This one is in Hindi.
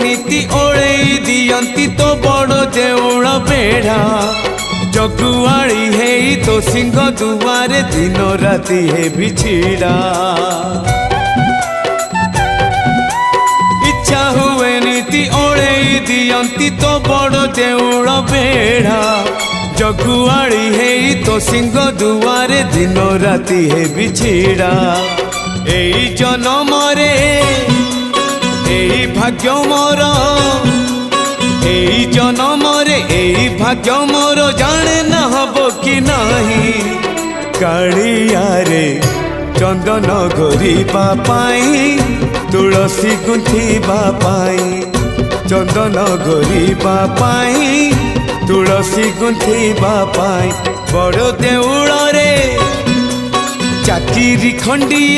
नीति ओले दियंती तो बड़ देउल बेढ़ा जगुआड़ी है तो सिंह दुआरे दिन राति है बिछिड़ा इच्छा हुए नीति ओले दियंती तो बड़ देउल बेढ़ा जगुआड़ी है तो सिंह दुआरे दिन राति है बिछिड़ा एई जन्म रे एई भाग्य मोर एई जन्म रे एई भाग्य मोर जाने न हबो कि नहीं कालिया रे चंदन गोरीबा पाई तुलसी गुंथिबा पाई चंदन गोरीबा पाई तुलसी गुंथिबा पाई बड़ देउल रे चाकिरी खंडी